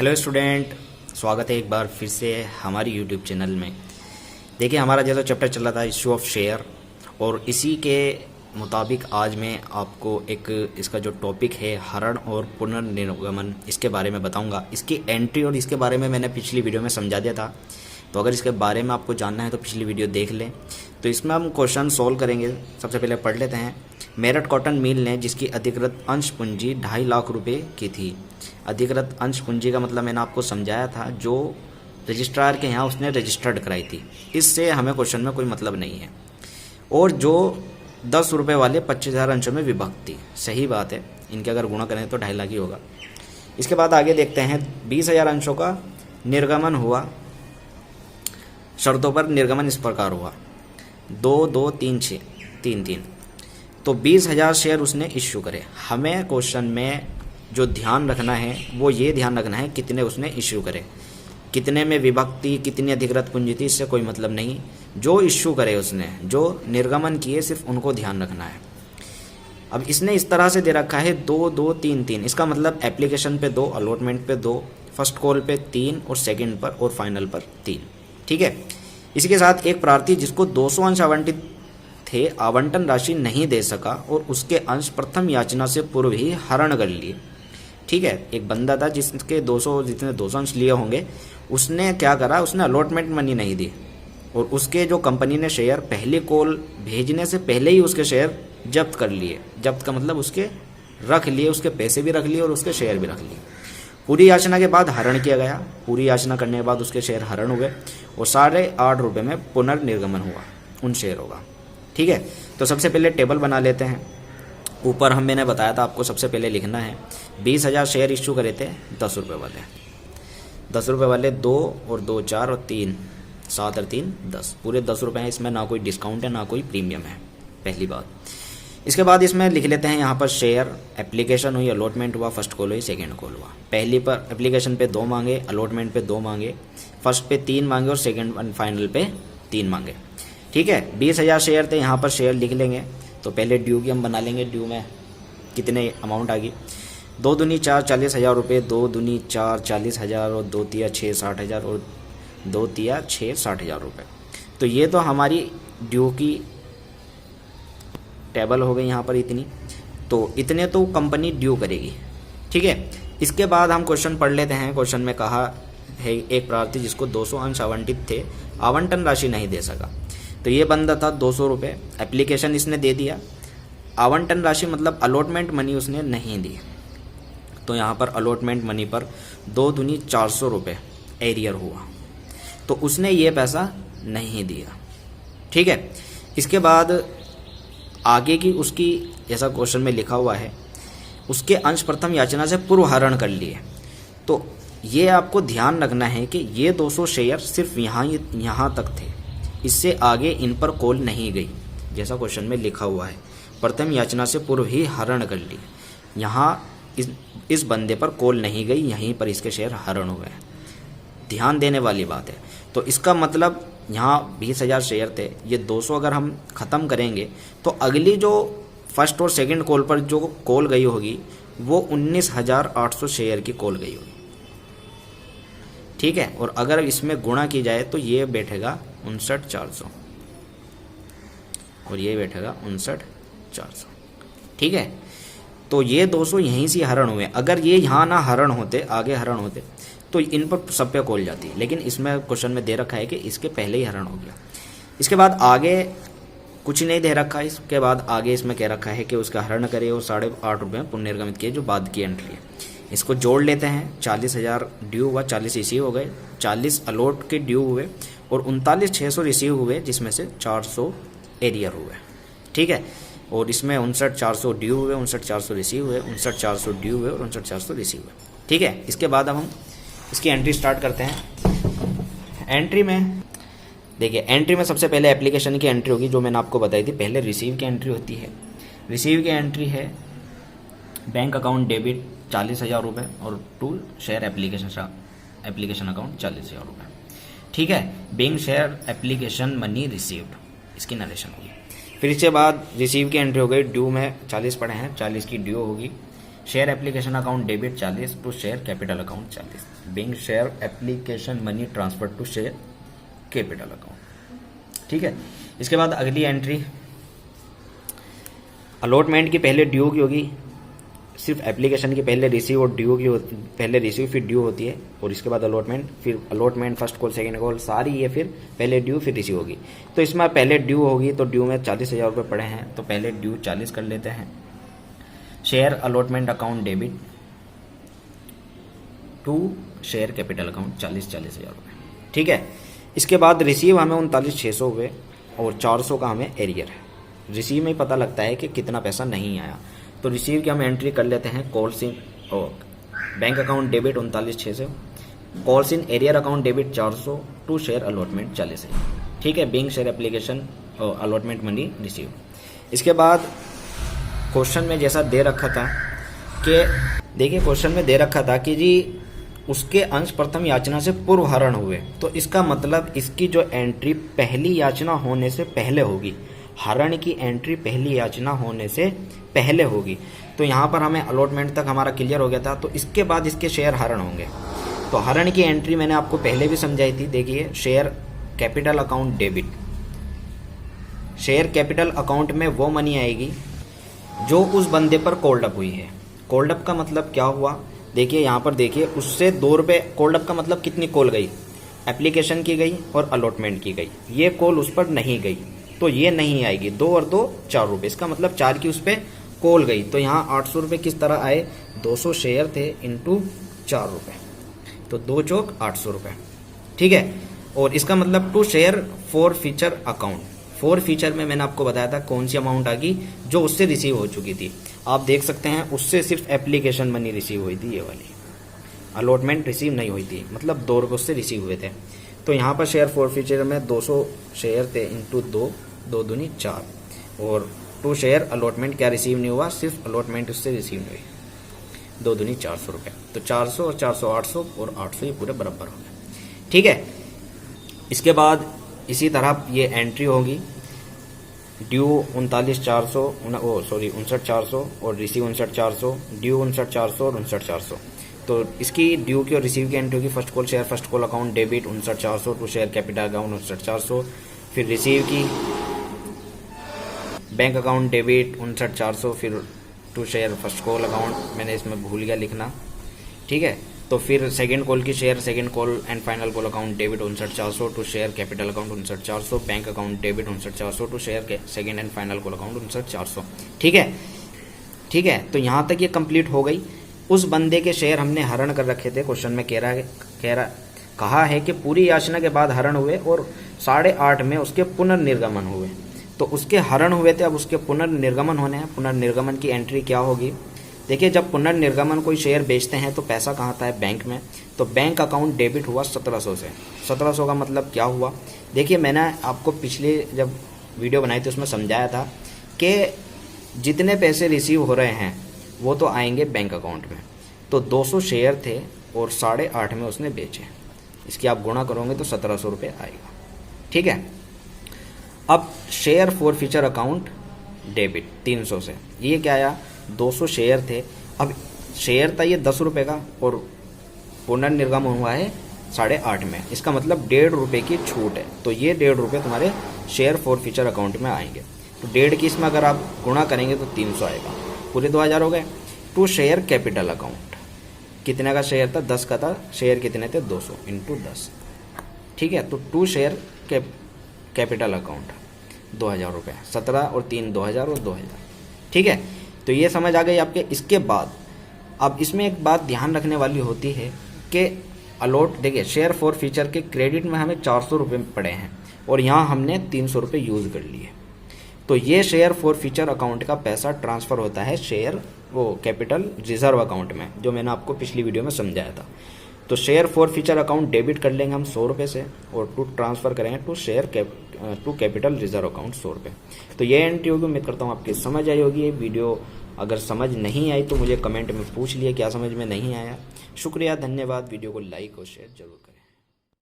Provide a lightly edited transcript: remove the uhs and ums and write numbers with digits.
Hello student, स्वागत है एक बार फिर से हमारी यूट्यूब चैनल में। देखिए, हमारा जैसा चैप्टर चल रहा था इशू ऑफ शेयर, और इसी के मुताबिक आज मैं आपको एक इसका जो टॉपिक है हरण और पुनर्निर्गमन, इसके बारे में बताऊंगा। इसकी एंट्री और इसके बारे में मैंने पिछली वीडियो में समझा दिया था, तो अगर इसके बारे में आपको जानना है तो पिछली वीडियो देख लें। तो इसमें हम क्वेश्चन सॉल्व करेंगे। सबसे पहले पढ़ लेते हैं। मेरठ कॉटन मिल ने जिसकी अधिकृत अंश पूंजी 2.5 लाख रुपए की थी। अधिकृत अंश पूंजी का मतलब मैंने आपको समझाया था, जो रजिस्ट्रार के यहाँ उसने रजिस्टर्ड कराई थी। इससे हमें क्वेश्चन में कोई मतलब नहीं है। और जो 10 रुपये वाले 25,000 अंशों में विभक्त थी। सही बात है, इनके अगर गुणा करें तो 2.5 लाख ही होगा। इसके बाद आगे देखते हैं। 20,000 अंशों का निर्गमन हुआ। शर्तों पर निर्गमन इस प्रकार हुआ: 2, 2, 3, 6, 3, 3। तो 20,000 शेयर उसने इश्यू करे। हमें क्वेश्चन में जो ध्यान रखना है वो ये ध्यान रखना है कितने उसने इश्यू करे, कितने में विभक्ति, कितनी अधिकृत पूंजी थी, इससे कोई मतलब नहीं। जो इश्यू करे उसने, जो निर्गमन किए, सिर्फ उनको ध्यान रखना है। अब इसने इस तरह से दे रखा है 2, 2, 3, 3। इसका मतलब एप्लीकेशन पे 2, अलॉटमेंट पे 2, फर्स्ट कॉल पे 3 और सेकेंड पर और फाइनल पर 3। ठीक है। इसके साथ एक प्रार्थी जिसको 200 अंश आवंटित थे आवंटन राशि नहीं दे सका और उसके अंश प्रथम याचना से पूर्व ही हरण कर लिए। ठीक है। एक बंदा था जिसके 200 अंश लिए होंगे, उसने क्या करा, उसने अलॉटमेंट मनी नहीं दी और उसके जो कंपनी ने शेयर पहले कॉल भेजने से पहले ही उसके शेयर जब्त कर लिए। जब्त का मतलब उसके रख लिए, उसके पैसे भी रख लिए और उसके शेयर भी रख लिए। पूरी याचना के बाद हरण किया गया। पूरी याचना करने के बाद उसके शेयर हरण हुए और 8.5 रुपये में पुनर्निर्गमन हुआ उन शेयरों का। ठीक है। तो सबसे पहले टेबल बना लेते हैं। ऊपर मैंने बताया था आपको सबसे पहले लिखना है 20,000 शेयर इश्यू करे थे 10 रुपये वाले। 10 रुपये वाले 2 और 2 4 और 3 7 और 3 10, पूरे 10 रुपये हैं। इसमें ना कोई डिस्काउंट है ना कोई प्रीमियम है, पहली बात। इसके बाद इसमें लिख लेते हैं यहाँ पर शेयर एप्लीकेशन हुई, अलॉटमेंट हुआ, फर्स्ट कॉल हुई, सेकेंड कॉल हुआ। पहली पर एप्लीकेशन पे 2 मांगे, अलॉटमेंट पे 2 मांगे, फर्स्ट पे 3 मांगे और सेकेंड फाइनल पे 3 मांगे। ठीक है। 20,000 शेयर थे, यहाँ पर शेयर लिख लेंगे। तो पहले ड्यू की हम बना लेंगे। ड्यू में कितने अमाउंट आ गई, 2 दूनी 4 40,000 रुपये, 2 दूनी 4 40,000 और 2 तिया 6 60,000 और 2 तिया 6 60,000 रुपये। तो ये तो हमारी ड्यू की टेबल हो गई यहाँ पर इतनी। तो इतने तो कंपनी ड्यू करेगी। ठीक है। इसके बाद हम क्वेश्चन पढ़ लेते हैं। क्वेश्चन में कहा है एक प्रार्थी जिसको 200 अंश आवंटित थे आवंटन राशि नहीं दे सका। तो ये बंदा था 200 रुपये, एप्लीकेशन इसने दे दिया, आवंटन राशि मतलब अलॉटमेंट मनी उसने नहीं दी। तो यहाँ पर अलॉटमेंट मनी पर 2 दूनी 400 रुपये एरियर हुआ, तो उसने ये पैसा नहीं दिया। ठीक है। इसके बाद आगे की उसकी, जैसा क्वेश्चन में लिखा हुआ है, उसके अंश प्रथम याचना से पूर्व हरण कर लिए। तो ये आपको ध्यान रखना है कि ये 200 शेयर सिर्फ यहाँ तक थे, इससे आगे इन पर कॉल नहीं गई। जैसा क्वेश्चन में लिखा हुआ है, प्रथम याचना से पूर्व ही हरण कर ली। यहाँ इस बंदे पर कॉल नहीं गई, यहीं पर इसके शेयर हरण हुए हैं। ध्यान देने वाली बात है। तो इसका मतलब यहाँ 20,000 शेयर थे, ये 200 अगर हम ख़त्म करेंगे तो अगली जो फर्स्ट और सेकंड कॉल पर जो कॉल गई होगी वो 19,800 शेयर की कॉल गई होगी। ठीक है। और अगर इसमें गुणा की जाए तो ये बैठेगा 59,400 और ये बैठेगा 59,400। ठीक है। तो ये 200 यहीं से हरण हुए। अगर ये यहाँ ना हरण होते, आगे हरण होते, तो इन पर सब पे कॉल जाती। लेकिन इसमें क्वेश्चन में दे रखा है कि इसके पहले ही हरण हो गया। इसके बाद आगे कुछ नहीं दे रखा है। इसके बाद आगे इसमें कह रखा है कि उसका हरण करे और 8.5 रुपये पुनर्निर्गमित किए, जो बाद की एंट्री है। इसको जोड़ लेते हैं। 40,000 ड्यू हुआ, 40 रिसीव हो गए, 40 अलॉट के ड्यू हुए और 39,600 रिसीव हुए, जिसमें से 400 एरियर हुए। ठीक है। और इसमें 59,400 ड्यू हुए, 59,400 रिसीव हुए, 59,400 ड्यू हुए और 59,400 रिसीव हुए। ठीक है। इसके बाद अब हम इसकी एंट्री स्टार्ट करते हैं। एंट्री में देखिए, एंट्री में सबसे पहले एप्लीकेशन की एंट्री होगी, जो मैंने आपको बताई थी। पहले रिसीव की एंट्री होती है। रिसीव की एंट्री है बैंक अकाउंट डेबिट 40,000 रुपये और टू शेयर एप्लीकेशन अकाउंट 40,000 रुपये। ठीक है। Bank share application money received, इसकी नरेशन होगी। फिर इसके बाद रिसीव की एंट्री हो गई। ड्यू में 40 पड़े हैं, 40 की ड्यू होगी। Share application account debit 40 to share capital account 40, being share application money transfer to share capital account. ठीक है, इसके बाद अगली एंट्री अलॉटमेंट की पहले ड्यू की होगी, सिर्फ एप्लीकेशन की पहले रिसीव और ड्यू की पहले रिसीव फिर ड्यू होती है, और इसके बाद अलॉटमेंट, फिर allotment first call second call सारी ये फिर पहले ड्यू फिर रिसीव होगी। तो इसमें पहले ड्यू होगी, तो ड्यू में 40,000 रुपये पड़े हैं, तो पहले ड्यू 40 कर लेते हैं। Share allotment account debit to share capital account 40,000 रुपये। ठीक है, इसके बाद रिसीव हमें 39,600 हुए और 400 का हमें एरियर है। रिसीव में पता लगता है कि कितना पैसा नहीं आया, तो रिसीव की हम एंट्री कर लेते हैं कॉल्स इन और bank account debit 39,600, calls in arrear account debit 400 to share allotment 40 है। ठीक है, बिंग शेयर एप्लीकेशन और अलॉटमेंट मनी रिसीव। इसके बाद क्वेश्चन में जैसा दे रखा था कि देखिए क्वेश्चन में दे रखा था कि जी उसके अंश प्रथम याचना से पूर्व हरण हुए, तो इसका मतलब इसकी जो एंट्री पहली याचना होने से पहले होगी, हरण की एंट्री पहली याचना होने से पहले होगी। तो यहाँ पर हमें अलॉटमेंट तक हमारा क्लियर हो गया था, तो इसके बाद इसके शेयर हरण होंगे। तो हरण की एंट्री मैंने आपको पहले भी समझाई थी, देखिए share capital account debit, share capital account में वो मनी आएगी जो उस बंदे पर कोल्ड अप हुई है। कोल्ड अप का मतलब क्या हुआ, देखिए यहाँ पर देखिए उससे 2 रुपये, कोल्ड अप का मतलब कितनी कॉल गई, एप्लीकेशन की गई और अलॉटमेंट की गई, ये कॉल उस पर नहीं गई तो ये नहीं आएगी। 2 और 2 4 रुपये, इसका मतलब 4 की उस पर कॉल गई, तो यहाँ 800 रुपये किस तरह आए, 200 शेयर थे इंटू 4 रुपये, तो 2 चौक 800 रुपये। ठीक है, और इसका मतलब to share forfeiture account, forfeiture में मैंने आपको बताया था कौन सी अमाउंट आ गई जो उससे रिसीव हो चुकी थी। आप देख सकते हैं उससे सिर्फ एप्लीकेशन मनी रिसीव हुई थी, ये वाली अलॉटमेंट रिसीव नहीं हुई थी, मतलब 2 रुपये उससे रिसीव हुए थे। तो यहाँ पर शेयर फॉर फीचर में 200 शेयर थे इंटू 2, 2 दूनी 4, और टू शेयर अलॉटमेंट क्या रिसीव नहीं हुआ, सिर्फ अलॉटमेंट उससे रिसीव नहीं हुई, 2 दूनी 400 रुपये, तो 400 और 400 800 और 800 ये पूरे बराबर हो गए। ठीक है, इसके बाद इसी तरह ये एंट्री होगी, ड्यू 39,400 59,400 और रिसीव 59,400, ड्यू 59,400 और 59,400। तो इसकी ड्यू की और रिसीव की एंट्री होगी, first call share first call account debit 59,400 to share capital account 59,400, फिर रिसीव की बैंक अकाउंट डेबिट 59,400 फिर to share first call account, मैंने इसमें भूल गया लिखना। ठीक है, तो फिर सेकंड कॉल की share second call and final call account debit 59,400 to share capital account 59,400, bank account debit 59,400 to share second and final call account 59,400। ठीक है, ठीक है, तो यहाँ तक ये कंप्लीट हो गई। उस बंदे के शेयर हमने हरण कर रखे थे, क्वेश्चन में कहा है कि पूरी याचना के बाद हरण हुए और 8.5 में उसके पुनर्निर्गमन हुए, तो उसके हरण हुए थे, अब उसके पुनर्निर्गमन होने हैं। पुनर्निर्गमन की एंट्री क्या होगी, देखिए जब पुनर्निर्गमन कोई शेयर बेचते हैं तो पैसा कहाँ आता है, बैंक में, तो बैंक अकाउंट डेबिट हुआ 1700 से। 1700 का मतलब क्या हुआ, देखिए मैंने आपको पिछले जब वीडियो बनाई थी उसमें समझाया था कि जितने पैसे रिसीव हो रहे हैं वो तो आएंगे बैंक अकाउंट में, तो 200 शेयर थे और 8.5 में उसने बेचे, इसकी आप गुणा करोगे तो 1700 रुपये आएगा। ठीक है, अब share for future account debit 300 से, ये क्या आया, 200 शेयर थे, अब शेयर था ये 10 रुपये का और पुनर्निर्गमन हुआ है 8.5 में, इसका मतलब 1.5 रुपये की छूट है, तो ये 1.5 रुपये तुम्हारे शेयर फॉर फ्यूचर अकाउंट में आएंगे। तो 1.5 की इसमें अगर आप गुणा करेंगे तो 300 आएगा, पूरे 2000 हो गए। टू शेयर कैपिटल अकाउंट, कितने का शेयर था, 10 का था, शेयर कितने थे, 200 इंटू 10। ठीक है, तो टू शेयर कैपिटल अकाउंट 2000 रुपये, 17 और 3 2000 और 2000। ठीक है, तो ये समझ आ गई आपके। इसके बाद अब इसमें एक बात ध्यान रखने वाली होती है कि अलॉट, देखिए शेयर फॉर फ्यूचर के क्रेडिट में हमें 400 रुपये पड़े हैं और यहाँ हमने 300 रुपये यूज़ कर लिए, तो ये शेयर फॉर फ्यूचर अकाउंट का पैसा ट्रांसफ़र होता है शेयर वो कैपिटल रिजर्व अकाउंट में, जो मैंने आपको पिछली वीडियो में समझाया था। तो share for future account debit कर लेंगे हम 100 रुपये से और टू ट्रांसफ़र करेंगे टू कैपिटल रिजर्व अकाउंट 100 रुपये। तो ये एंट्री होगी, उम्मीद करता हूँ आपकी समझ आई होगी। ये वीडियो अगर समझ नहीं आई तो मुझे कमेंट में पूछ लिए क्या समझ में नहीं आया। शुक्रिया, धन्यवाद। वीडियो को लाइक और शेयर जरूर करें।